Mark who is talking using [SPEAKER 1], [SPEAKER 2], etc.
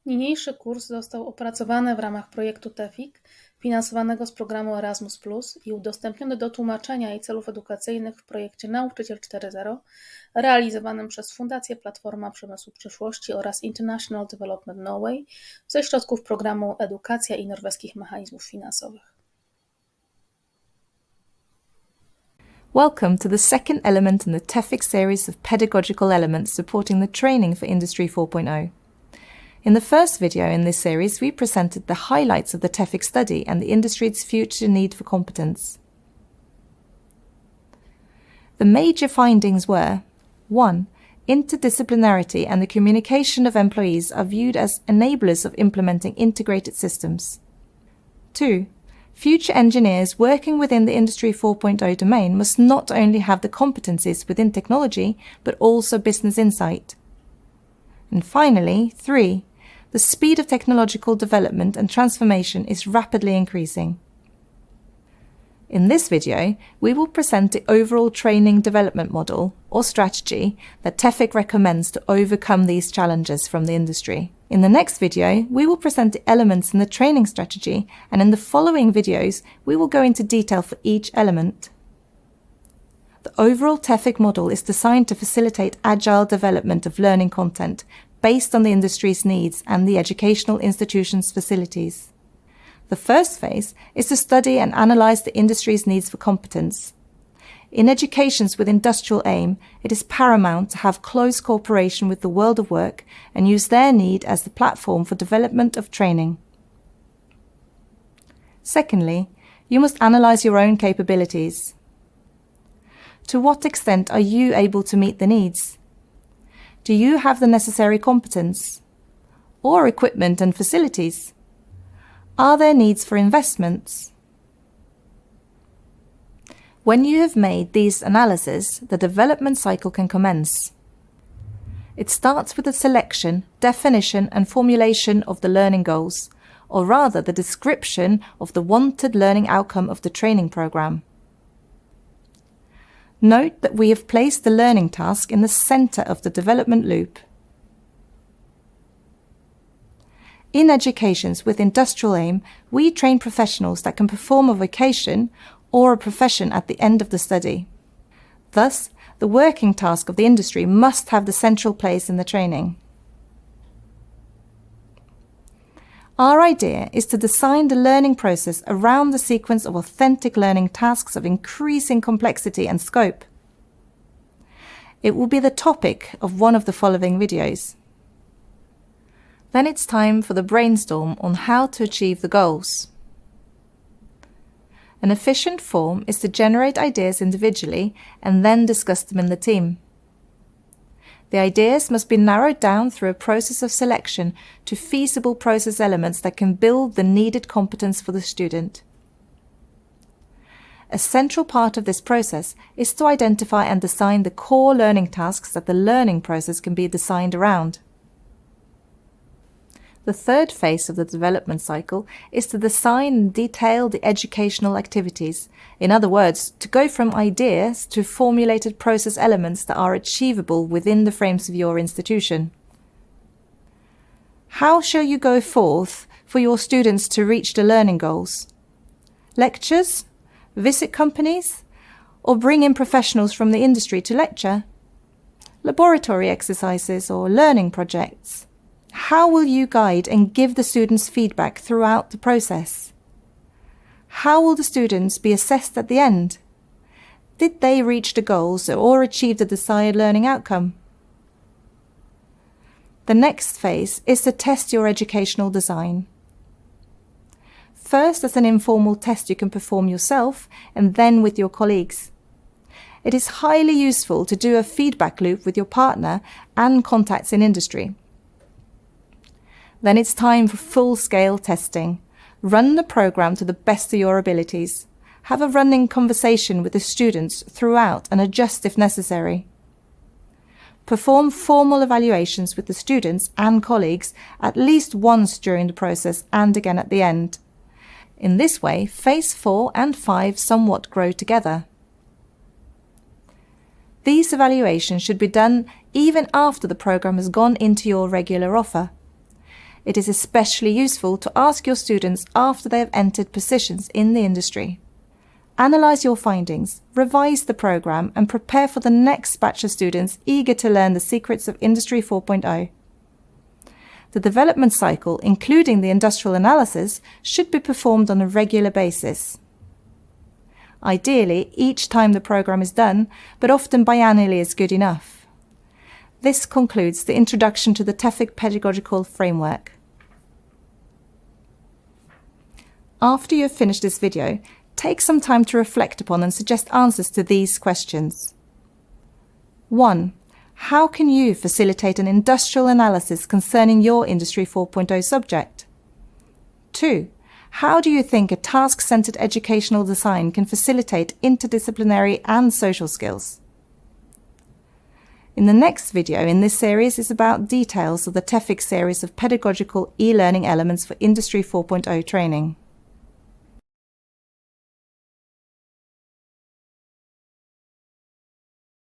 [SPEAKER 1] Niniejszy kurs został opracowany w ramach projektu TEFFIC, finansowanego z programu Erasmus+ i udostępniony do tłumaczenia i celów edukacyjnych w projekcie Nauczyciel 4.0, realizowanym przez Fundację Platforma Przemysłu Przyszłości oraz International Development Norway ze środków programu Edukacja i norweskich mechanizmów finansowych.
[SPEAKER 2] Welcome to the second element in the TEFFIC series of pedagogical elements supporting the training for Industry 4.0. In the first video in this series, we presented the highlights of the TEFFIC study and the industry's future need for competence. The major findings were: 1. Interdisciplinarity and the communication of employees are viewed as enablers of implementing integrated systems. 2. Future engineers working within the Industry 4.0 domain must not only have the competencies within technology, but also business insight. And finally, 3. The speed of technological development and transformation is rapidly increasing. In this video, we will present the overall training development model, or strategy, that TEFFIC recommends to overcome these challenges from the industry. In the next video, we will present the elements in the training strategy, and in the following videos, we will go into detail for each element. The overall TEFFIC model is designed to facilitate agile development of learning content based on the industry's needs and the educational institution's facilities. The first phase is to study and analyze the industry's needs for competence. In educations with industrial aim, it is paramount to have close cooperation with the world of work and use their need as the platform for development of training. Secondly, you must analyze your own capabilities. To what extent are you able to meet the needs? Do you have the necessary competence or equipment and facilities? Are there needs for investments? When you have made these analyses, the development cycle can commence. It starts with the selection, definition and formulation of the learning goals, or rather the description of the wanted learning outcome of the training program. Note that we have placed the learning task in the center of the development loop. In educations with industrial aim, we train professionals that can perform a vocation or a profession at the end of the study. Thus, the working task of the industry must have the central place in the training. Our idea is to design the learning process around the sequence of authentic learning tasks of increasing complexity and scope. It will be the topic of one of the following videos. Then it's time for the brainstorm on how to achieve the goals. An efficient form is to generate ideas individually and then discuss them in the team. The ideas must be narrowed down through a process of selection to feasible process elements that can build the needed competence for the student. A central part of this process is to identify and design the core learning tasks that the learning process can be designed around. The third phase of the development cycle is to design and detail the educational activities. In other words, to go from ideas to formulated process elements that are achievable within the frames of your institution. How shall you go forth for your students to reach the learning goals? Lectures? Visit companies? Or bring in professionals from the industry to lecture? Laboratory exercises or learning projects? How will you guide and give the students feedback throughout the process? How will the students be assessed at the end? Did they reach the goals or achieve the desired learning outcome? The next phase is to test your educational design. First as an informal test you can perform yourself and then with your colleagues. It is highly useful to do a feedback loop with your partner and contacts in industry. Then it's time for full-scale testing. Run the program to the best of your abilities. Have a running conversation with the students throughout and adjust if necessary. Perform formal evaluations with the students and colleagues at least once during the process and again at the end. In this way, phase 4 and 5 somewhat grow together. These evaluations should be done even after the program has gone into your regular offer. It is especially useful to ask your students after they have entered positions in the industry. Analyse your findings, revise the programme and prepare for the next batch of students eager to learn the secrets of Industry 4.0. The development cycle, including the industrial analysis, should be performed on a regular basis. Ideally, each time the programme is done, but often biannually is good enough. This concludes the introduction to the TEFFIC pedagogical framework. After you have finished this video, take some time to reflect upon and suggest answers to these questions. 1. How can you facilitate an industrial analysis concerning your Industry 4.0 subject? 2. How do you think a task-centered educational design can facilitate interdisciplinary and social skills? In the next video in this series is about details of the TEFFIC series of pedagogical e-learning elements for Industry 4.0 training.